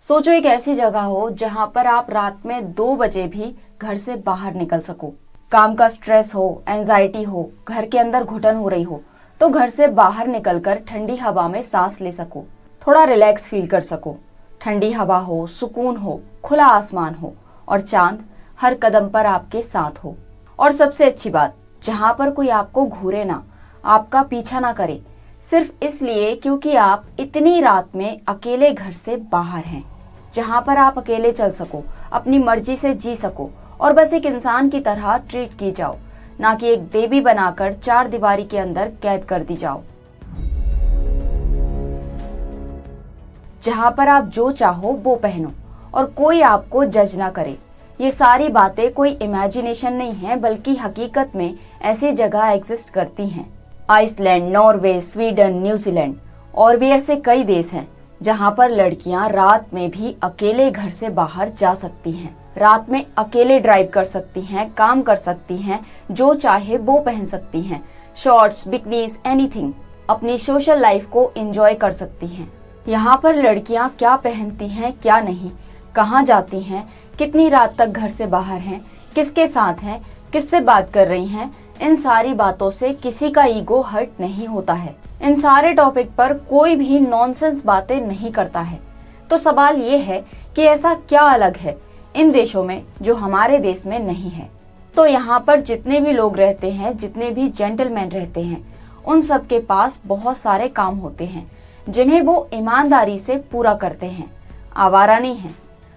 सोचो एक ऐसी जगह हो जहां पर आप रात में 2 बजे भी घर से बाहर निकल सको। काम का स्ट्रेस हो, एंजाइटी हो, घर के अंदर घुटन हो रही हो तो घर से बाहर निकलकर ठंडी हवा में सांस ले सको, थोड़ा रिलैक्स फील कर सको। ठंडी हवा हो, सुकून हो, खुला आसमान हो और चांद हर कदम पर आपके साथ हो। और सबसे अच्छी बात, जहां पर कोई आपको घूरे ना, आपका पीछा ना करे, सिर्फ इसलिए क्योंकि आप इतनी रात में अकेले घर से बाहर हैं। जहां पर आप अकेले चल सको, अपनी मर्जी से जी सको और बस एक इंसान की तरह ट्रीट की जाओ, ना कि एक देवी बनाकर 4 दीवारी के अंदर कैद कर दी जाओ। जहां पर आप जो चाहो वो पहनो और कोई आपको जज ना करे। ये सारी बातें कोई इमेजिनेशन नहीं है, बल्कि हकीकत में ऐसी जगह एग्जिस्ट करती हैं। आइसलैंड, नॉर्वे, स्वीडन, न्यूजीलैंड और भी ऐसे कई देश हैं जहां पर लड़कियां रात में भी अकेले घर से बाहर जा सकती हैं। रात में अकेले ड्राइव कर सकती हैं, काम कर सकती हैं, जो चाहे वो पहन सकती हैं, शॉर्ट्स, बिकनीज, एनीथिंग। अपनी सोशल लाइफ को एंजॉय कर सकती हैं। यहाँ पर लड़कियां क्या पहनती हैं, क्या नहीं, कहाँ जाती हैं, कितनी रात तक घर से बाहर हैं, किसके साथ हैं, किससे बात कर रही हैं, इन सारी बातों से किसी का ईगो हर्ट नहीं होता है। इन सारे टॉपिक पर कोई भी नॉनसेंस बातें नहीं करता है। तो सवाल ये है कि ऐसा क्या अलग है इन देशों में जो हमारे देश में नहीं है। तो यहाँ पर जितने भी लोग रहते हैं, जितने भी जेंटलमैन रहते हैं, उन सब के पास बहुत सारे काम होते हैं जिन्हें वो ईमानदारी से पूरा करते हैं। आवारा नहीं है,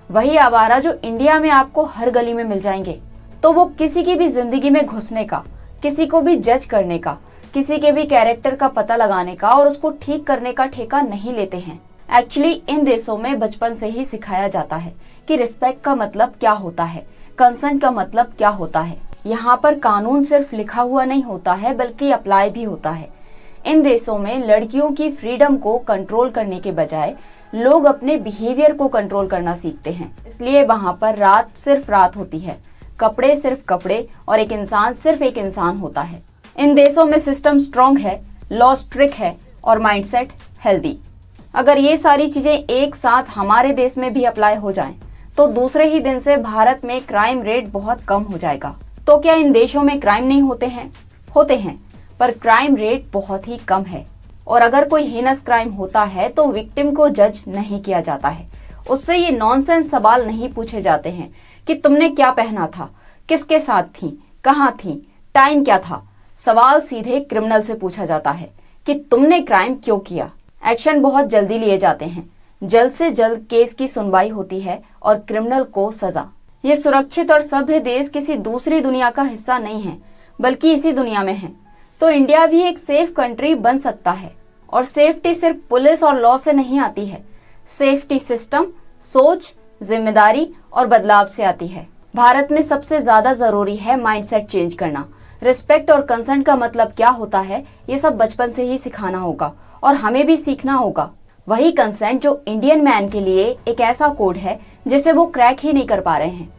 वही आवारा जो इंडिया में आपको हर गली में मिल जाएंगे। तो वो किसी की भी जिंदगी में घुसने का, किसी को भी जज करने का, किसी के भी कैरेक्टर का पता लगाने का और उसको ठीक करने का ठेका नहीं लेते हैं। एक्चुअली इन देशों में बचपन से ही सिखाया जाता है कि रिस्पेक्ट का मतलब क्या होता है, कंसर्न का मतलब क्या होता है। यहाँ पर कानून सिर्फ लिखा हुआ नहीं होता है, बल्कि अप्लाई भी होता है। इन देशों में लड़कियों की फ्रीडम को कंट्रोल करने के बजाय लोग अपने बिहेवियर को कंट्रोल करना सीखते हैं। इसलिए वहाँ पर रात सिर्फ रात होती है, कपड़े सिर्फ कपड़े और एक इंसान सिर्फ एक इंसान होता है। इन देशों में सिस्टम स्ट्रॉन्ग है, लॉ स्ट्रिक्ट है और माइंडसेट हेल्दी। अगर ये सारी चीजें एक साथ हमारे देश में भी अप्लाई हो जाएं, तो दूसरे ही दिन से भारत में क्राइम रेट बहुत कम हो जाएगा। तो क्या इन देशों में क्राइम नहीं होते हैं? होते हैं, पर क्राइम रेट बहुत ही कम है। और अगर कोई हीनस क्राइम होता है तो विक्टिम को जज नहीं किया जाता है। उससे ये नॉनसेंस सवाल नहीं पूछे जाते हैं कि तुमने क्या पहना था, किसके साथ थी, कहाँ थी, टाइम क्या था। सवाल सीधे क्रिमिनल से पूछा जाता है कि तुमने क्राइम क्यों किया। एक्शन बहुत जल्दी लिए जाते हैं, जल्द से जल्द केस की सुनवाई होती है और क्रिमिनल को सजा। ये सुरक्षित और सभ्य देश किसी दूसरी दुनिया का हिस्सा नहीं है, बल्कि इसी दुनिया में है। तो इंडिया भी एक सेफ कंट्री बन सकता है। और सेफ्टी सिर्फ पुलिस और लॉ से नहीं आती है। सेफ्टी सिस्टम, सोच, जिम्मेदारी और बदलाव से आती है। भारत में सबसे ज्यादा जरूरी है माइंडसेट चेंज करना। रिस्पेक्ट और कंसर्न का मतलब क्या होता है, ये सब बचपन से ही सिखाना होगा और हमें भी सीखना होगा। वही कंसेंट जो इंडियन मैन के लिए एक ऐसा कोड है जिसे वो क्रैक ही नहीं कर पा रहे हैं।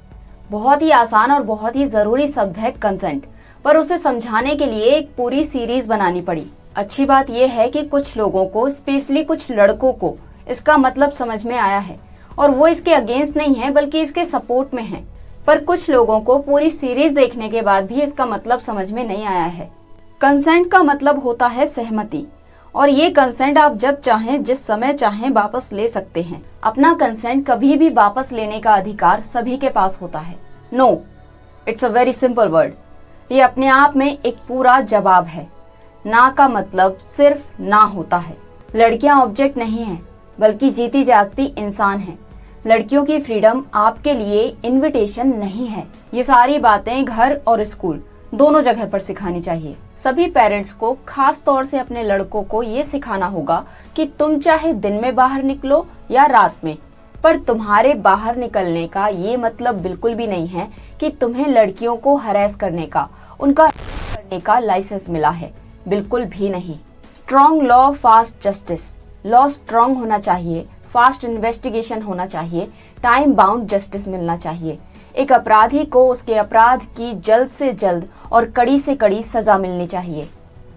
बहुत ही आसान और बहुत ही जरूरी शब्द है कंसेंट, पर उसे समझाने के लिए एक पूरी सीरीज बनानी पड़ी। अच्छी बात यह है कि कुछ लोगों को, स्पेशली कुछ लड़कों को, इसका मतलब समझ में आया है और वो इसके अगेंस्ट नहीं है, बल्कि इसके सपोर्ट में है। पर कुछ लोगों को पूरी सीरीज देखने के बाद भी इसका मतलब समझ में नहीं आया है। कंसेंट का मतलब होता है सहमति, और ये कंसेंट आप जब चाहें, जिस समय चाहें वापस ले सकते हैं। अपना कंसेंट कभी भी वापस लेने का अधिकार सभी के पास होता है। No, it's a very simple word. ये अपने आप में एक पूरा जवाब है। ना का मतलब सिर्फ ना होता है। लड़कियां ऑब्जेक्ट नहीं हैं, बल्कि जीती जागती इंसान हैं। लड़कियों की फ्रीडम आपके लिए इनविटेशन नहीं है। ये सारी बातें घर और स्कूल दोनों जगह पर सिखानी चाहिए। सभी पेरेंट्स को खास तौर से अपने लड़कों को ये सिखाना होगा कि तुम चाहे दिन में बाहर निकलो या रात में, पर तुम्हारे बाहर निकलने का ये मतलब बिल्कुल भी नहीं है कि तुम्हें लड़कियों को हरेस करने का, उनका करने का लाइसेंस मिला है। बिल्कुल भी नहीं। Strong law, fast justice. Law strong होना चाहिए, फास्ट इन्वेस्टिगेशन होना चाहिए, टाइम बाउंड जस्टिस मिलना चाहिए। एक अपराधी को उसके अपराध की जल्द से जल्द और कड़ी से कड़ी सजा मिलनी चाहिए।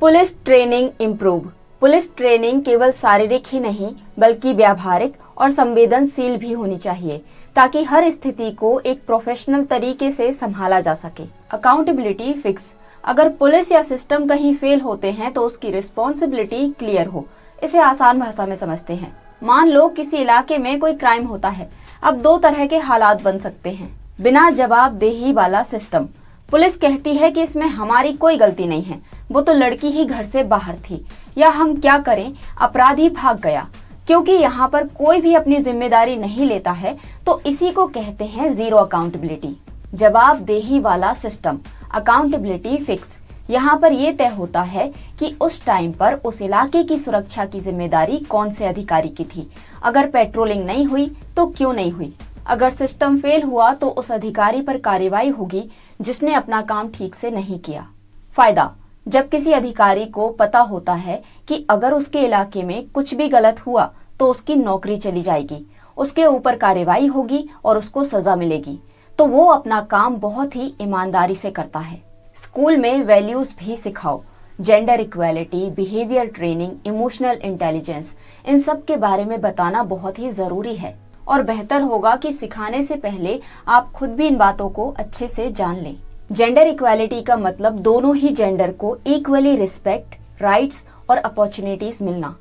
Police training improve. Police training केवल शारीरिक ही नहीं, बल्कि व्यावहारिक और संवेदनशील भी होनी चाहिए ताकि हर स्थिति को एक प्रोफेशनल तरीके से संभाला जा सके। Accountability fix. अगर पुलिस या सिस्टम कहीं फेल होते हैं तो उसकी रिस्पॉन्सिबिलिटी क्लियर हो। इसे आसान भाषा में समझते हैं। मान लो किसी इलाके में कोई क्राइम होता है। अब दो तरह के हालात बन सकते हैं। बिना जवाबदेही वाला सिस्टम। पुलिस कहती है कि इसमें हमारी कोई गलती नहीं है, वो तो लड़की ही घर से बाहर थी, या हम क्या करें, अपराधी भाग गया। क्योंकि यहाँ पर कोई भी अपनी जिम्मेदारी नहीं लेता है तो इसी को कहते हैं जीरो अकाउंटेबिलिटी। जवाबदेही वाला सिस्टम, अकाउंटेबिलिटी फिक्स। यहाँ पर यह तय होता है कि उस टाइम पर उस इलाके की सुरक्षा की जिम्मेदारी कौन से अधिकारी की थी। अगर पेट्रोलिंग नहीं हुई तो क्यों नहीं हुई। अगर सिस्टम फेल हुआ तो उस अधिकारी पर कार्रवाई होगी जिसने अपना काम ठीक से नहीं किया। फायदा, जब किसी अधिकारी को पता होता है कि अगर उसके इलाके में कुछ भी गलत हुआ तो उसकी नौकरी चली जाएगी, उसके ऊपर कार्रवाई होगी और उसको सजा मिलेगी, तो वो अपना काम बहुत ही ईमानदारी से करता है। स्कूल में वैल्यूज भी सिखाओ। Gender equality, behaviour training, emotional intelligence, इन सब के बारे में बताना बहुत ही जरूरी है और बेहतर होगा कि सिखाने से पहले आप खुद भी इन बातों को अच्छे से जान लें। जेंडर इक्वालिटी का मतलब दोनों ही जेंडर को इक्वली रिस्पेक्ट, राइट्स और अपॉर्चुनिटीज मिलना।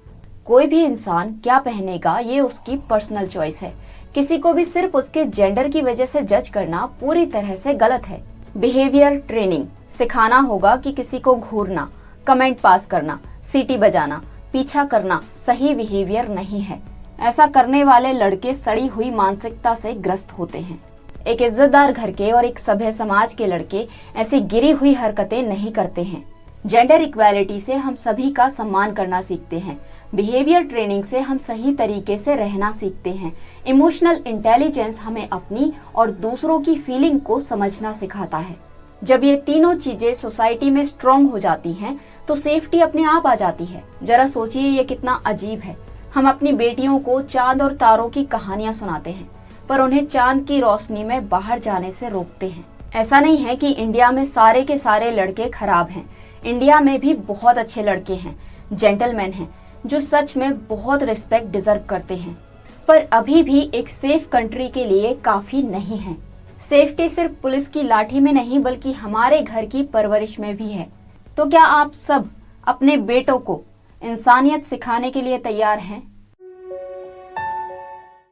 कोई भी इंसान क्या पहनेगा ये उसकी पर्सनल चॉइस है। किसी को भी सिर्फ उसके जेंडर की वजह से जज करना पूरी तरह से गलत है। बिहेवियर ट्रेनिंग, सिखाना होगा कि किसी को घूरना, कमेंट पास करना, सीटी बजाना, पीछा करना सही बिहेवियर नहीं है। ऐसा करने वाले लड़के सड़ी हुई मानसिकता से ग्रस्त होते हैं। एक इज्जतदार घर के और एक सभ्य समाज के लड़के ऐसी गिरी हुई हरकतें नहीं करते हैं। जेंडर इक्वालिटी से हम सभी का सम्मान करना सीखते हैं। बिहेवियर ट्रेनिंग से हम सही तरीके से रहना सीखते हैं। इमोशनल इंटेलिजेंस हमें अपनी और दूसरों की फीलिंग को समझना सिखाता है। जब ये तीनों चीजें सोसाइटी में स्ट्रॉन्ग हो जाती हैं, तो सेफ्टी अपने आप आ जाती है। जरा सोचिए ये कितना अजीब है। हम अपनी बेटियों को चांद और तारों की कहानियां सुनाते हैं, पर उन्हें चांद की रोशनी में बाहर जाने से रोकते हैं। ऐसा नहीं है कि इंडिया में सारे के सारे लड़के खराब हैं। इंडिया में भी बहुत अच्छे लड़के हैं, जेंटलमैन हैं, जो सच में बहुत रिस्पेक्ट डिजर्व करते हैं। पर अभी भी एक सेफ कंट्री के लिए काफी नहीं है। सेफ्टी सिर्फ पुलिस की लाठी में नहीं बल्कि हमारे घर की परवरिश में भी है। तो क्या आप सब अपने बेटों को इंसानियत सिखाने के लिए तैयार हैं?